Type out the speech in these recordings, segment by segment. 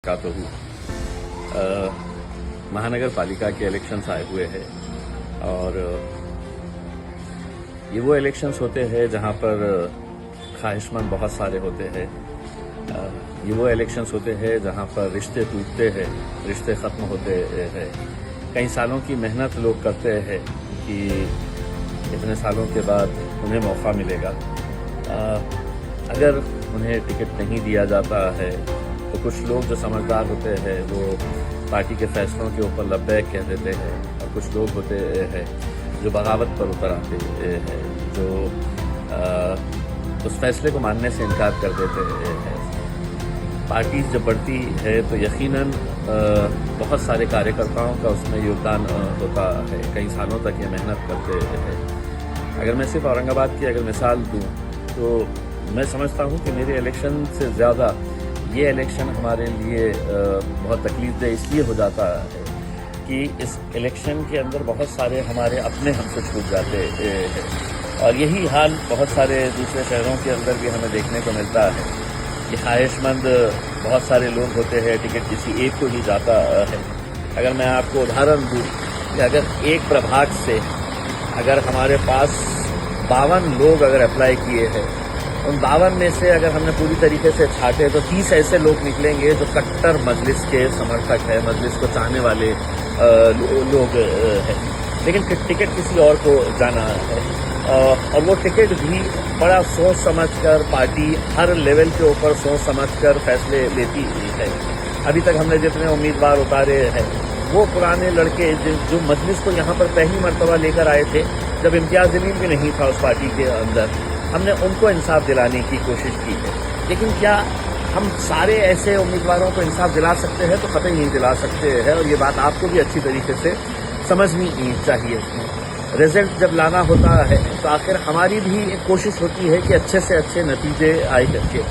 वबरकातुहू। महानगर पालिका के इलेक्शंस आए हुए हैं और ये वो इलेक्शंस होते हैं जहां पर ख्वाहिशमंद बहुत सारे होते हैं। ये वो इलेक्शंस होते हैं जहां पर रिश्ते टूटते हैं, रिश्ते ख़त्म होते हैं। कई सालों की मेहनत लोग करते हैं कि इतने सालों के बाद उन्हें मौका मिलेगा। अगर उन्हें टिकट नहीं दिया जाता है तो कुछ लोग जो समझदार होते हैं वो पार्टी के फैसलों के ऊपर लब्बैक कह देते हैं और कुछ लोग होते हैं जो बगावत पर उतर आते हैं, जो उस फैसले को मानने से इनकार कर देते हैं। पार्टी जब बढ़ती है तो यकीनन बहुत सारे कार्यकर्ताओं का उसमें योगदान होता है। कई सालों तक ये मेहनत करते हैं। अगर मैं सिर्फ औरंगाबाद की अगर मिसाल दूं तो मैं समझता हूं कि मेरे इलेक्शन से ज़्यादा ये इलेक्शन हमारे लिए बहुत तकलीफदेह इसलिए हो जाता है कि इस इलेक्शन के अंदर बहुत सारे हमारे अपने हमसे छूट जाते हैं और यही हाल बहुत सारे दूसरे शहरों के अंदर भी हमें देखने को मिलता है कि ख्वाहिशमंद बहुत सारे लोग होते हैं, टिकट किसी एक को ही जाता है। अगर मैं आपको उदाहरण दूं कि अगर एक प्रभाग से अगर हमारे पास 52 लोग अगर अप्लाई किए हैं, उन 52 में से अगर हमने पूरी तरीके से छाटे तो 30 ऐसे लोग निकलेंगे जो कट्टर मजलिस के समर्थक है, मजलिस को चाहने वाले लोग हैं, लेकिन टिकट किसी और को जाना है। और वो टिकट भी बड़ा सोच समझकर पार्टी हर लेवल के ऊपर सोच समझकर फैसले लेती है। अभी तक हमने जितने उम्मीदवार उतारे हैं वो पुराने लड़के जो मजलिस को यहाँ पर पहली मर्तबा लेकर आए थे जब इम्तियाज जलील भी नहीं था उस पार्टी के अंदर, हमने उनको इंसाफ दिलाने की कोशिश की है। लेकिन क्या हम सारे ऐसे उम्मीदवारों को इंसाफ दिला सकते हैं? तो कतई नहीं दिला सकते हैं और ये बात आपको भी अच्छी तरीके से समझनी चाहिए। रिजल्ट जब लाना होता है तो आखिर हमारी भी एक कोशिश होती है कि अच्छे से अच्छे नतीजे आए करके।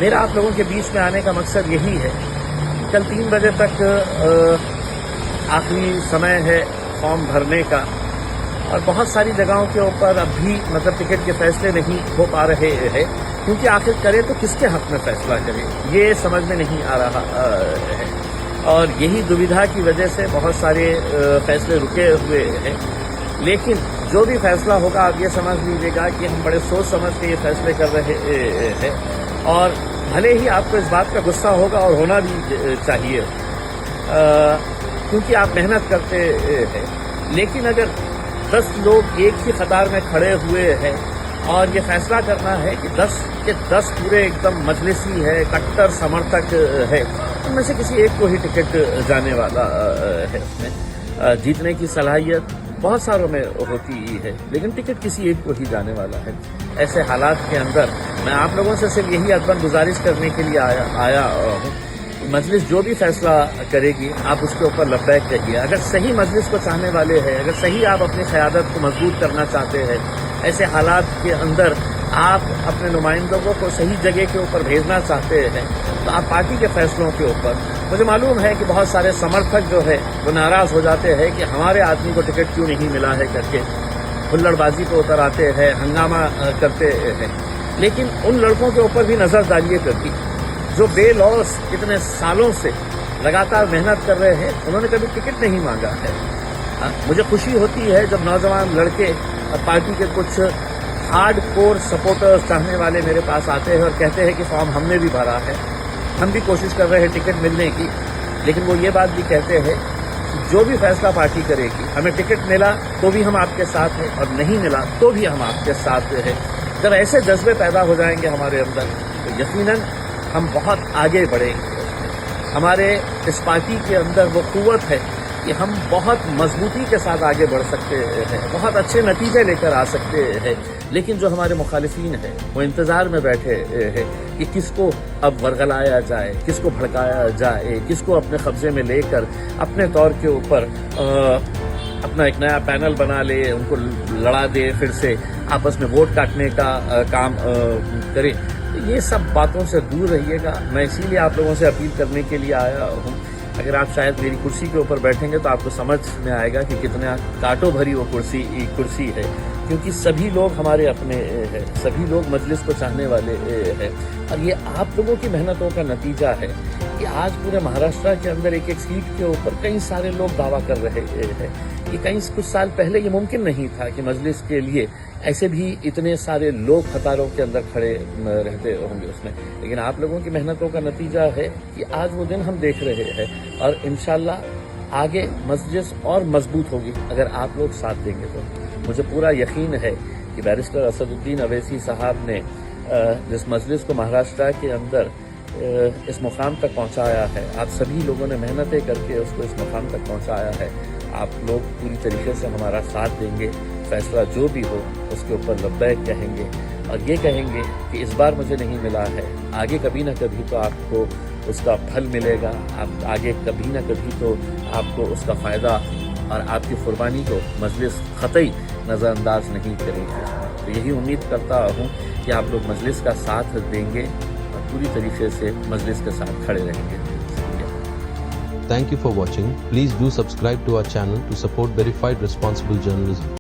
मेरा आप लोगों के बीच में आने का मकसद यही है। कल 3 बजे तक आखिरी समय है फॉर्म भरने का और बहुत सारी जगहों के ऊपर अब भी मतलब टिकट के फैसले नहीं हो पा रहे हैं, क्योंकि आखिर करें तो किसके हक में फैसला करें ये समझ में नहीं आ रहा है। और यही दुविधा की वजह से बहुत सारे फैसले रुके हुए हैं। लेकिन जो भी फैसला होगा आप ये समझ लीजिएगा कि हम बड़े सोच समझ के ये फैसले कर रहे हैं और भले ही आपको इस बात का गुस्सा होगा और होना भी चाहिए क्योंकि आप मेहनत करते हैं। लेकिन अगर 10 लोग एक ही कतार में खड़े हुए हैं और ये फैसला करना है कि 10 के 10 पूरे एकदम मजलिसी है, कट्टर समर्थक है, उनमें से किसी एक को ही टिकट जाने वाला है। उसमें जीतने की सलाहियत बहुत सारों में होती है लेकिन टिकट किसी एक को ही जाने वाला है। ऐसे हालात के अंदर मैं आप लोगों से सिर्फ यही अदबन गुजारिश करने के लिए आया हूँ। मजलिस जो भी फैसला करेगी आप उसके ऊपर लब्बैक कहिए। अगर सही मजलिस को चाहने वाले हैं, अगर सही आप अपनी क़यादत को मजबूत करना चाहते हैं, ऐसे हालात के अंदर आप अपने नुमाइंदों को सही जगह के ऊपर भेजना चाहते हैं तो आप पार्टी के फैसलों के ऊपर, मुझे मालूम है कि बहुत सारे समर्थक जो है वो नाराज़ हो जाते हैं कि हमारे आदमी को टिकट क्यों नहीं मिला है करके हुल्लड़बाजी पे उतर आते हैं, हंगामा करते हैं। लेकिन उन लड़कों के ऊपर भी नज़र डालिए करती जो बेलौस इतने सालों से लगातार मेहनत कर रहे हैं, उन्होंने कभी टिकट नहीं मांगा है। मुझे खुशी होती है जब नौजवान लड़के पार्टी के कुछ हार्ड कोर सपोर्टर्स चाहने वाले मेरे पास आते हैं और कहते हैं कि फॉर्म हमने भी भरा है, हम भी कोशिश कर रहे हैं टिकट मिलने की। लेकिन वो ये बात भी कहते हैं कि जो भी फैसला पार्टी करेगी, हमें टिकट मिला तो भी हम आपके साथ हैं और नहीं मिला तो भी हम आपके साथ हैं। जब ऐसे जज्बे पैदा हो जाएंगे हमारे अंदर तो यकीनन हम बहुत आगे बढ़ेंगे। हमारे इस पार्टी के अंदर वो कुव्वत है कि हम बहुत मजबूती के साथ आगे बढ़ सकते हैं, बहुत अच्छे नतीजे लेकर आ सकते हैं। लेकिन जो हमारे मुखालिफिन हैं वो इंतज़ार में बैठे हैं कि किसको अब वरगलाया जाए, किसको भड़काया जाए, किसको अपने कब्जे में लेकर अपने तौर के ऊपर अपना एक नया पैनल बना ले, उनको लड़ा दे, फिर से आपस में वोट काटने का काम करे। ये सब बातों से दूर रहिएगा। मैं इसीलिए आप लोगों से अपील करने के लिए आया हूँ। اگر آپ شاید میری کرسی کے اوپر بیٹھیں گے تو آپ کو سمجھ میں آئے گا کہ کتنا کانٹوں بھری وہ کرسی ہے، کیونکہ سبھی لوگ ہمارے اپنے ہیں، سبھی لوگ مجلس کو چاہنے والے ہیں، اور یہ آپ لوگوں کی محنتوں کا نتیجہ ہے کہ آج پورے مہاراشٹر کے اندر ایک سیٹ کے اوپر کئی سارے لوگ دعویٰ کر رہے ہیں کہ کچھ سال پہلے یہ ممکن نہیں تھا کہ مجلس کے لیے ایسے بھی اتنے سارے لوگ قطاروں کے اندر کھڑے رہتے ہوں گے اس میں، لیکن آپ لوگوں کی محنتوں کا نتیجہ ہے کہ آج وہ دن ہم دیکھ رہے ہیں، اور انشاءاللہ آگے مجلس اور مضبوط ہوگی اگر آپ لوگ ساتھ دیں گے تو۔ مجھے پورا یقین ہے کہ بیرسٹر اسد الدین اویسی صاحب نے جس مجلس کو مہاراشٹر کے اندر اس مقام تک پہنچایا ہے، آپ سبھی لوگوں نے محنتیں کر کے اس کو اس مقام تک پہنچایا ہے، آپ لوگ پوری طریقے سے ہمارا ساتھ دیں گے، فیصلہ جو بھی ہو اس کے اوپر لبیک کہیں گے، اور یہ کہیں گے کہ اس بار مجھے نہیں ملا ہے، آگے کبھی نہ کبھی تو آپ کو اس کا پھل ملے گا، آپ آگے کبھی نہ کبھی تو آپ کو اس کا فائدہ اور آپ کی قربانی کو مجلس قطعی نظر انداز نہیں کرے گی۔ تو یہی امید کرتا ہوں کہ آپ لوگ مجلس کا ساتھ دیں گے اور پوری طریقے سے مجلس کے ساتھ کھڑے رہیں گے۔ Thank you for watching. Please do subscribe to our channel to support verified responsible journalism.